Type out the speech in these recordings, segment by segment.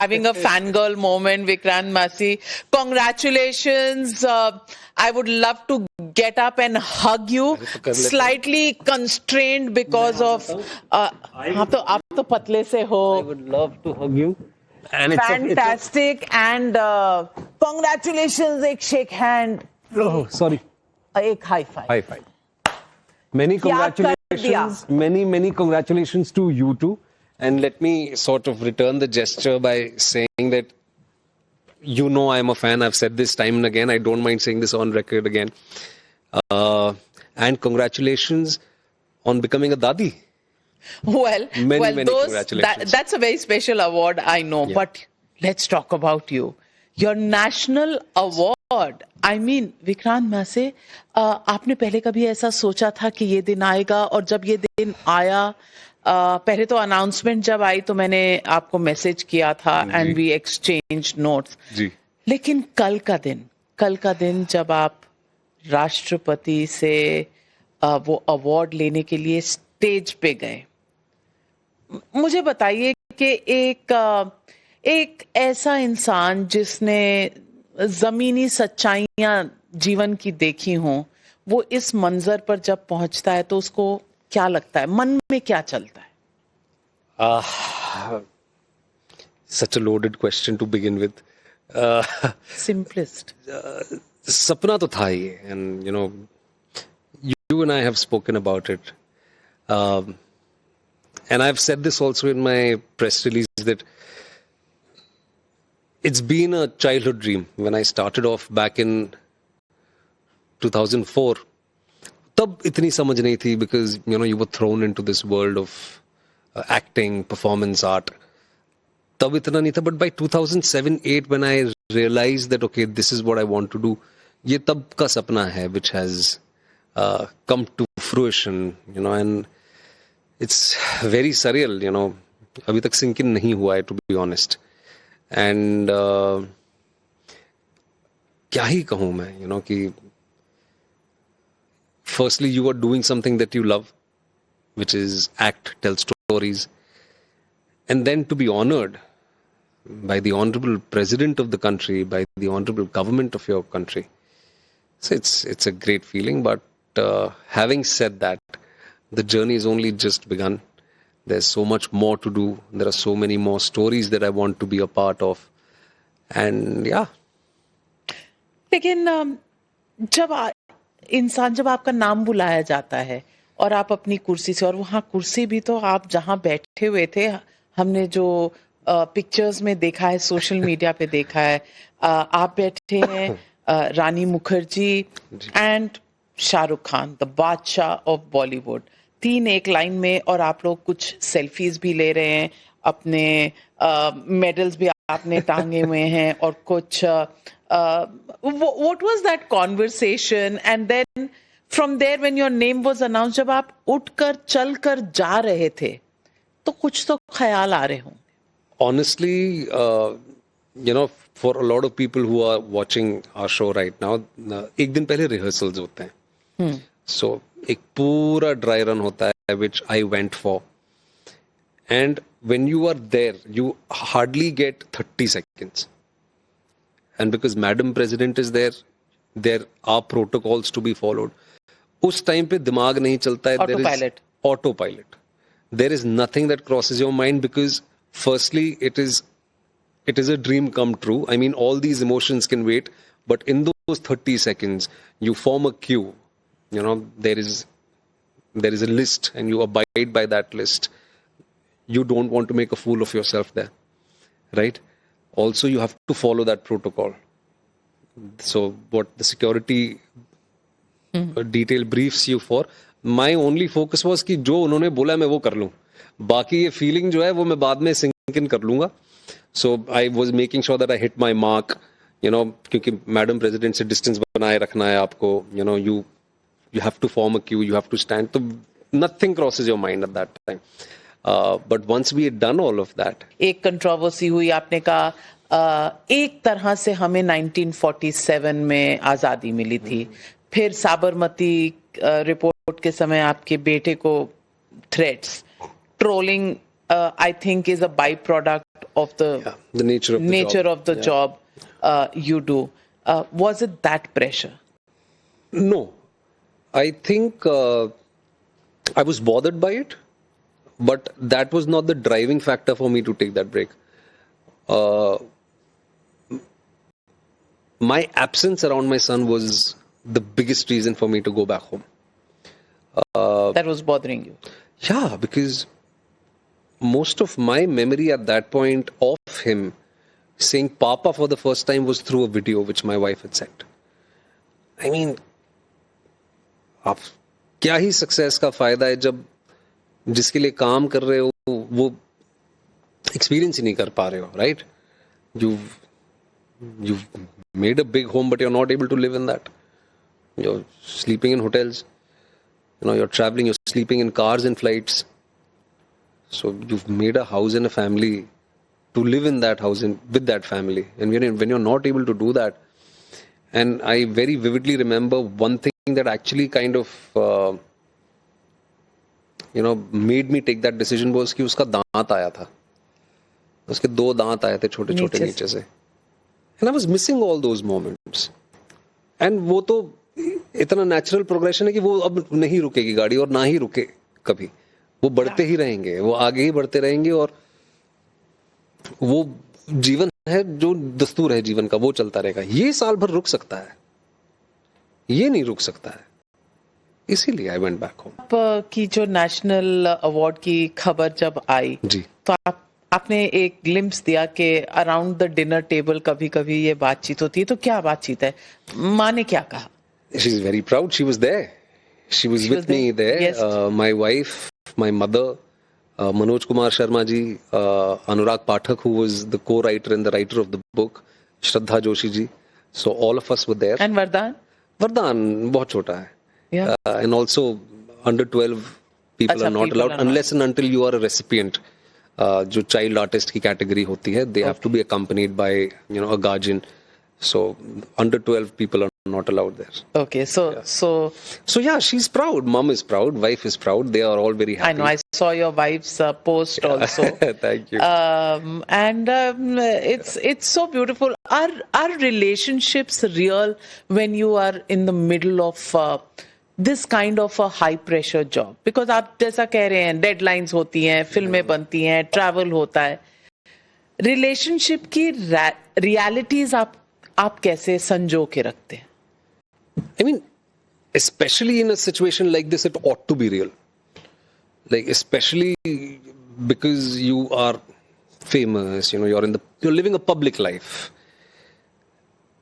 having a fangirl moment, Vikrant Massey. Congratulations. I would love to get up and hug you. Slightly constrained because of. हाँ तो आप तो पतले से हो. I would love to hug you. And fantastic and congratulations. एक shake hand. Oh, sorry. एक high five. High five. Many congratulations. Many congratulations to you too. And let me sort of return the gesture by saying that, you know, I'm a fan. I've said this time and again. I don't mind saying this on record again. And congratulations on becoming a dadi. Well, many congratulations. That's a very special award, I know. Yeah. But let's talk about you. Your national award. I mean, Vikrant Massey, आपने पहले कभी ऐसा सोचा था कि ये दिन आएगा? और जब ये दिन आया, पहले तो अनाउंसमेंट जब आई तो मैंने आपको मैसेज किया था एंड वी एक्सचेंज नोट्स. लेकिन कल का दिन जब आप राष्ट्रपति से वो अवार्ड लेने के लिए स्टेज पे गए, मुझे बताइए कि एक ऐसा इंसान जिसने जमीनी सच्चाइयां जीवन की देखी हों, वो इस मंजर पर जब पहुंचता है तो उसको क्या लगता है, मन में क्या चलता है? Such a loaded question to begin with. Simplest. सपना तो था ही, and you know, you and I have spoken about it. And I've said this also in my press release that it's been a childhood dream. When I started off back in 2004, तब इतनी समझ नहीं थी because you know you were thrown into this world of acting, performance art. तब इतना नहीं था, but by 2007-8 when I realized that okay, this is what I want to do, ये तब का सपना है which has come to fruition, you know, and it's very surreal, you know. अभी तक sink in नहीं हुआ है, to be honest. And क्या ही कहूँ मैं, you know, कि firstly you are doing something that you love, which is act, tell stories, and then to be honored by the honorable president of the country, by the honorable government of your country. So it's a great feeling. But having said that, the journey is only just begun. There's so much more to do. There are so many more stories that I want to be a part of. And yeah. लेकिन जब आपका नाम बुलाया जाता है और आप अपनी कुर्सी से, और वहाँ कुर्सी भी तो आप जहाँ बैठे हुए थे, हमने जो पिक्चर्स में देखा है, सोशल मीडिया पे देखा है, आप बैठे हैं रानी मुखर्जी एंड शाहरुख खान, द बादशाह ऑफ बॉलीवुड, तीन एक लाइन में, और आप लोग कुछ सेल्फीज भी ले रहे हैं, अपने मेडल्स भी आपने टांगे हुए हैं, और कुछ what was that conversation? And then from there when your name was announced, जब आप उठकर चलकर जा रहे थे, तो कुछ तो ख्याल आ रहे होंगे. Honestly, you know, for a lot of people who are watching our show right now, एक दिन पहले rehearsals होते हैं. So एक पूरा dry run होता है, which I went for. And when you are there, you hardly get 30 seconds. And because Madam President is there are protocols to be followed. उस time पे दिमाग नहीं चलता है. Autopilot. There is autopilot. There is nothing that crosses your mind because firstly, it is a dream come true. I mean, all these emotions can wait, but in those 30 seconds, you form a queue. You know, there is a list, and you abide by that list. You don't want to make a fool of yourself there, right? Also, you have to follow that protocol. So, what the security detail briefs you for, my only focus was कि जो उन्होंने बोला मैं वो कर लूँ. बाकी ये feeling जो है वो मैं बाद में sink in कर लूँगा. So, I was making sure that I hit my mark. You know, क्योंकि Madam President से distance बनाए रखना है आपको. You know, you have to form a queue. You have to stand. So, nothing crosses your mind at that time. But once we had done all of that, एक controversy हुई, आपने कहा एक तरह से हमें 1947 में आजादी मिली थी. फिर साबरमती रिपोर्ट के समय आपके बेटे को threats, trolling I think is a byproduct of the the nature of the job. job you do. Was it that pressure? No, I think I was bothered by it, but that was not the driving factor for me to take that break. My absence around my son was the biggest reason for me to go back home. That was bothering you. Yeah, because most of my memory at that point of him saying Papa for the first time was through a video which my wife had sent. I mean, आप क्या ही success का फायदा है जब जिसके लिए काम कर रहे हो वो एक्सपीरियंस ही नहीं कर पा रहे हो, right? You've made a big home, but you're not able to live in that. You're sleeping in hotels. You're traveling, you're sleeping in cars and flights. So you've made a house and a family to live in that house and with that family. And when you're not able to do that, and I very vividly remember one thing that actually kind of, made me take that decision was कि उसका दांत आया था. उसके 2 दांत आए थे छोटे-छोटे नीचे से. And I was missing all those moments. And वो तो इतना नेचुरल प्रोग्रेशन है कि वो अब नहीं रुकेगी गाड़ी और ना ही रुके कभी. वो बढ़ते ही रहेंगे, वो आगे ही बढ़ते रहेंगे और वो जीवन है जो दस्तूर है जीवन का, वो चलता रहेगा. ये साल भर रुक सकता है, ये नहीं रुक सकता है. इसीलिए आई वेंट बैक होम. की जो नेशनल अवार्ड की खबर जब आई जी, तो आपने एक ग्लिम्स दिया कि अराउंड द डिनर टेबल कभी कभी ये बातचीत होती है. तो क्या बातचीत है? माँ ने क्या कहा? She is very proud. She was there. She was with me there. My wife, my mother, Manoj Kumar Sharma ji, Anurag Pathak, who was the co-writer and the writer of the book, Shraddha Joshi ji. So all of us were there. And Vardhan? Vardhan बहुत छोटा है. Yeah. And also under 12 people are not allowed unless and until you are a recipient. जो child artist की category होती है, they have to be accompanied by a guardian. So under 12 people are not allowed there. Okay, so yeah, she's proud. Mom is proud. Wife is proud. They are all very happy. I know. I saw your wife's post also. Thank you. And it's so beautiful. Are relationships real when you are in the middle of this kind of a high pressure job? Because आप जैसा कह रहे हैं, deadlines होती हैं, फिल्में बनती हैं, travel होता है. Relationship की realities आप कैसे संजो के रखते हैं? I mean, especially in a situation like this, it ought to be real. Like, especially because you are famous, you're living a public life.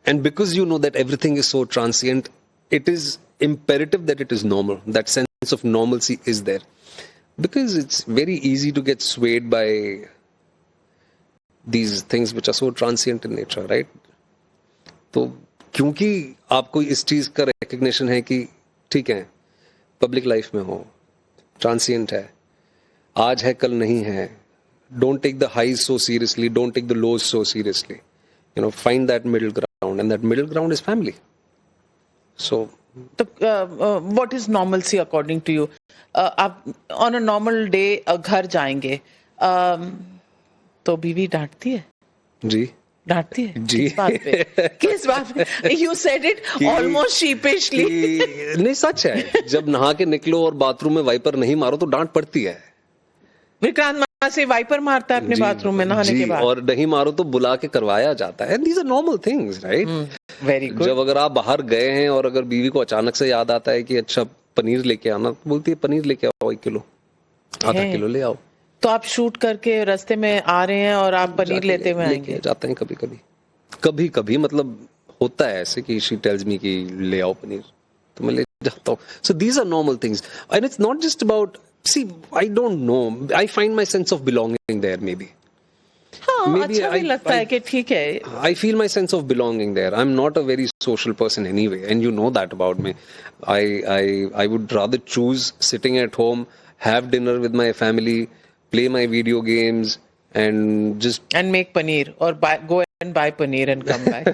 And because you know that everything is so transient, it is imperative that it is normal. That sense of normalcy is there. Because it's very easy to get swayed by these things which are so transient in nature, right? तो क्योंकि आपको इस चीज का recognition है कि ठीक है, पब्लिक लाइफ में हो, ट्रांसिएंट है, आज है कल नहीं है. Don't take the highs so seriously, don't take the lows so seriously. Find that middle ground, and that middle ground is family. So what is normalcy according to you? आप on a normal day घर जाएंगे तो बीवी डांटती है? जी, डांटती है? जी. किस बात पे? You said it almost sheepishly. नहीं, सच है. जब नहा के निकलो और बाथरूम में वाइपर नहीं मारो तो डांट पड़ती है. विक्रांत माँ से वाइपर मारता है अपने बाथरूम में नहाने के बाद, और नहीं मारो तो बुला के करवाया जाता है. These are normal things, right? Very good. जब अगर आप बाहर गए हैं और अगर बीवी को अचानक से याद आता है कि अच्छा पनीर लेके आना, तो बोलती है पनीर लेके आओ 1 किलो, आधा किलो ले आओ. तो आप शूट करके रास्ते में आ रहे हैं और आप पनीर लेते हुए आएंगे? जाते हैं कभी कभी मतलब होता है ऐसे कि शी टेल्स मी कि ले आओ पनीर, तो मैं ले जाता हूँ. So these are normal things and it's not just about, see I don't know, I find my sense of belonging there. Maybe अच्छा भी लगता है कि ठीक है. I feel my sense of belonging there. I'm not a very social person anyway, and you know that about me. I would rather choose sitting at home, have dinner with my family, play my video games, and make paneer, or go and buy paneer and come back.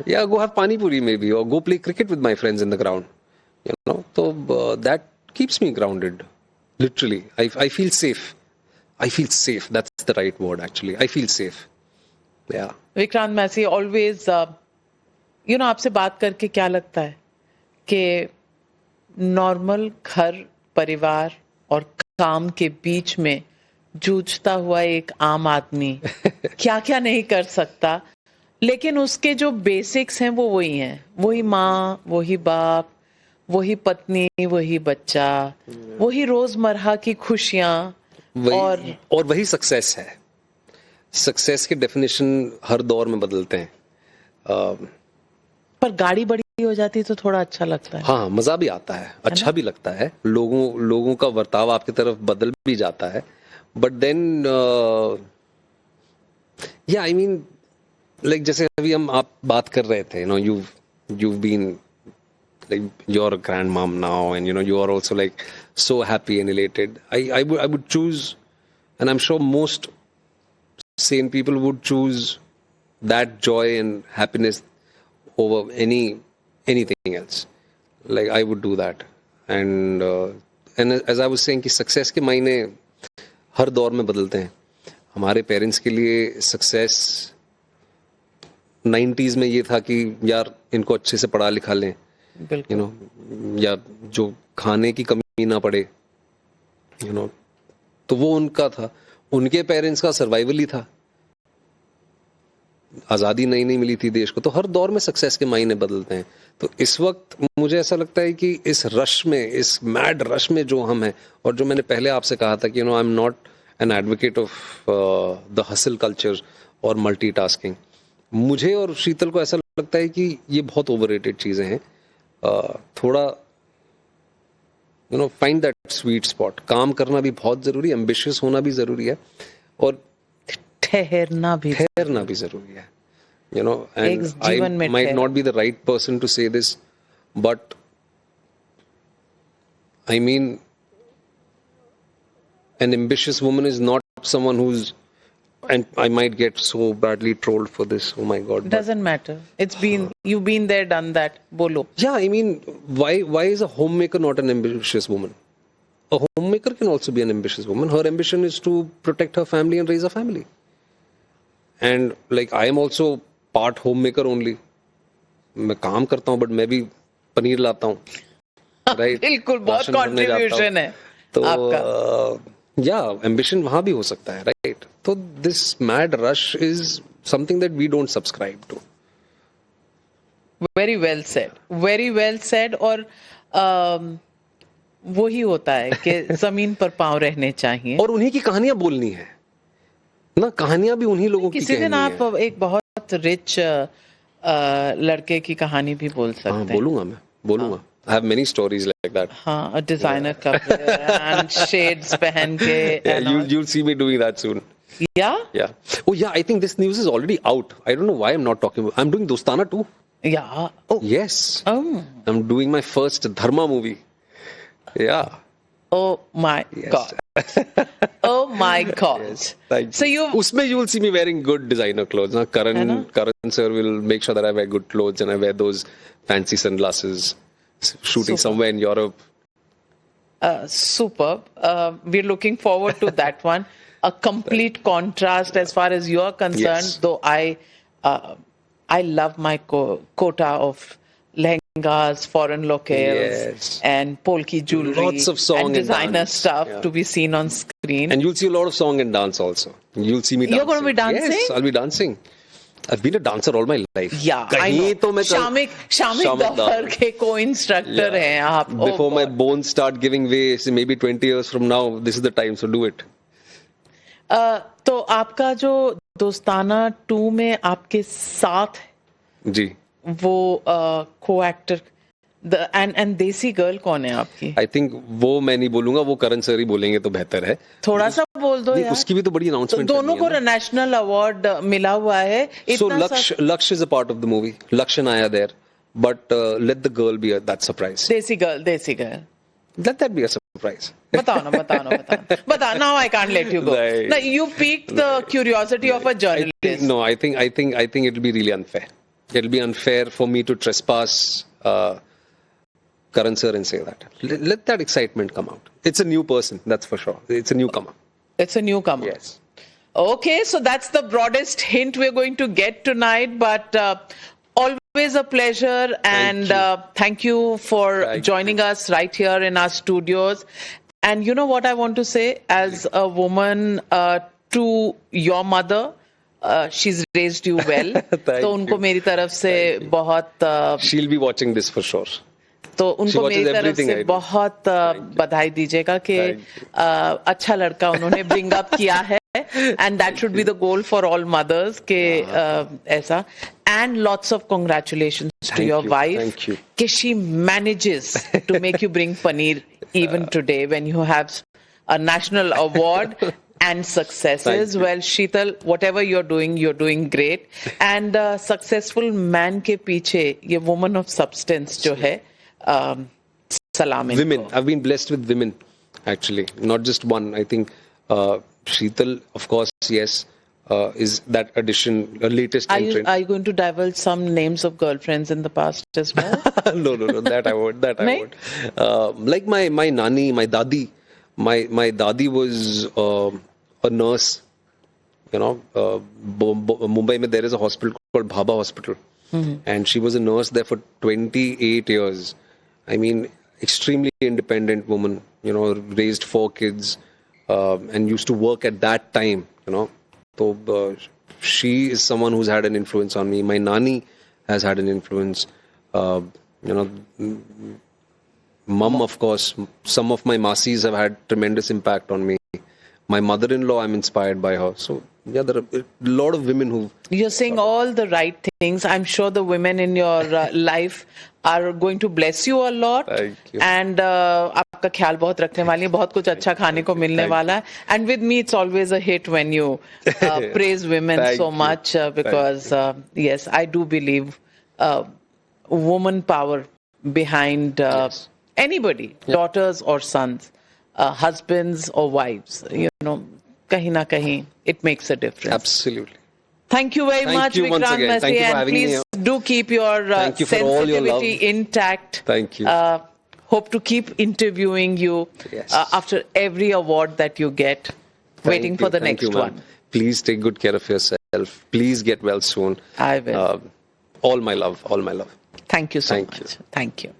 Yeah, go have pani puri maybe, or go play cricket with my friends in the ground. So that keeps me grounded. Literally, I feel safe. I feel safe. That's the right word, actually. I feel safe. Yeah. Vikrant Massey, always आपसे बात करके क्या लगता है कि normal घर परिवार और काम के बीच में जूझता हुआ एक आम आदमी क्या क्या नहीं कर सकता, लेकिन उसके जो बेसिक्स हैं वो वही हैं, वही माँ, वही बाप, वही पत्नी, वही बच्चा, वही रोजमर्रा की खुशियां और वही सक्सेस है. सक्सेस के डेफिनेशन हर दौर में बदलते हैं. पर गाड़ी बड़ी हो जाती है तो थोड़ा अच्छा लगता है. हाँ, मजा भी आता है, अच्छा भी लगता है. लोगों का बर्ताव आपकी तरफ बदल भी जाता है. बट देन या आई मीन लाइक जैसे अभी आप बात कर रहे थे, you've been like you're a grandmom now, and you are also like so happy and elated. I would choose, and I'm sure most sane people would choose that joy and happiness over anything else. Like I would do that. And as I was saying कि success के मायने हर दौर में बदलते हैं. हमारे parents के लिए सक्सेस 90s में ये था कि यार इनको अच्छे से पढ़ा लिखा लें, या जो खाने की कमी ना पड़े, तो वो उनका था. उनके पेरेंट्स का सर्वाइवल ही था. आज़ादी नई मिली थी देश को. तो हर दौर में सक्सेस के मायने बदलते हैं. तो इस वक्त मुझे ऐसा लगता है कि इस रश में, इस मैड रश में जो हम हैं, और जो मैंने पहले आपसे कहा था कि I am not an advocate of the hustle culture और मल्टीटास्किंग. मुझे और शीतल को ऐसा लगता है कि ये बहुत ओवररेटेड चीज़ें हैं. थोड़ा फाइंड दैट स्वीट स्पॉट. काम करना भी बहुत ज़रूरी है, एम्बिशियस होना भी ज़रूरी है, और ठहरना भी ज़रूरी है. And I might not be the right person to say this, but I mean, an ambitious woman is not someone who's, and I might get so badly trolled for this. Oh my God. Doesn't matter. You've been there, done that. Bolo. Yeah, I mean, why is a homemaker not an ambitious woman? A homemaker can also be an ambitious woman. Her ambition is to protect her family and raise a family. And like I am also part homemaker only. मैं काम करता हूँ, but मैं भी पनीर लाता हूँ. Right? बिल्कुल, बहुत कंट्रीब्यूशन है आपका. या एम्बिशन वहां भी हो सकता है, राइट? तो this mad rush is something that we don't subscribe to. Very well said, very well said. और वही होता है कि जमीन पर पांव रहने चाहिए, और उन्हीं की कहानियां बोलनी है ना. कहानियां भी उन्हीं लोगों की कहनी है. किसी दिन आप एक बहुत रिच लड़के की कहानी भी बोल सकते हैं. बोलूंगा. I have many stories like that. हाँ, डिजाइनर कपड़े and shades पहन के. Yeah, you'll see me doing that soon. Yeah? Yeah. Oh yeah, I think this news is already out. I don't know why I'm not talking about. I'm doing Dostana too. Yeah. Oh. Yes. Oh. I'm doing my first Dharma movie. Yeah. Oh my God. Oh my God. Yes. Thank you. So Usme you will see me wearing good designer clothes. Now, Karan sir will make sure that I wear good clothes and I wear those fancy sunglasses. Shooting somewhere in Europe. Superb. We're looking forward to that one. A complete contrast as far as you're concerned. Yes. Though I love my quota of lehengas, foreign locales, yes, and polki jewelry, lots of song and designer dance stuff to be seen on screen. And you'll see a lot of song and dance also. You'll see me dancing. You're going to be dancing? Yes, I'll be dancing. I've been a dancer all my life. Yeah, I know. Shamik Dafar ke co-instructor हैं आप. Before my bones start giving way, so maybe 20 years from now, this is the time, so do it. तो आपका जो दोस्ताना 2 में आपके साथ जी वो co-actor and देसी गर्ल कौन है आपकी? I think वो मैं नहीं बोलूंगा, वो करण सर ही बोलेंगे तो बेहतर है. थोड़ा सा बोल दो यार. उसकी भी तो बड़ी अनाउंसमेंट. तो दोनों को नेशनल अवार्ड मिला हुआ है. So Laksh is a part of the movie. Laksh and I are there, but let the girl be that surprise. देसी girl. Let that be a surprise. बताओ. Now I can't let you go. Right. Now you piqued the curiosity of a journalist. No, I think it'll be really unfair. It'll be unfair for me to trespass Karan sir and say that. Let that excitement come out. It's a new person, that's for sure. It's a newcomer. It's a newcomer. Yes. Okay, so that's the broadest hint we're going to get tonight, but always a pleasure, and thank you for joining us right here in our studios. And you know what I want to say, as a woman to your mother, she's raised you well. तो उनको मेरी तरफ से बहुत She'll be watching this for sure. तो उनको मेरी तरफ से बहुत बधाई दीजिएगा कि अच्छा लड़का उन्होंने ब्रिंग अप किया है, and that should be the goal for all mothers के ऐसा. And lots of congratulations to your wife कि she manages to make you bring paneer even today when you have a national award and successes. Well, Sheetal, whatever you're doing great. And successful man के पीछे ये woman of substance जो है, salam. Women. I've been blessed with women, actually. Not just one. I think Sheetal, of course, yes, is that addition, a latest entrant. Are you going to divulge some names of girlfriends in the past as well? No. That I won't. I won't. Like my nani, my dadi. My dadi was a nurse. You know, Mumbai mein there is a hospital called Bhabha Hospital. And she was a nurse there for 28 years. I mean, extremely independent woman, you know, raised 4 kids and used to work at that time, you know. So she is someone who's had an influence on me. My nani has had an influence. You know, mum, of course. Some of my masis have had tremendous impact on me. My mother-in-law, I'm inspired by her. So, yeah, there are a lot of women who... You're saying all the right things. I'm sure the women in your life are going to bless you a lot. Thank you. And आपका ख्याल बहुत रखने वाली है, बहुत कुछ अच्छा खाने को मिलने वाला है. And with me, it's always a hit when you praise women so much because, yes, I do believe woman power behind anybody, daughters or sons. Husbands or wives, you know, kahin na kahin, it makes a difference. Absolutely. Thank you very much, Vikrant Massey, and please do keep your sensitivity intact. Thank you. Hope to keep interviewing you after every award that you get. Waiting for the next one. Please take good care of yourself. Please get well soon. I will. All my love. All my love. Thank you so much. Thank you.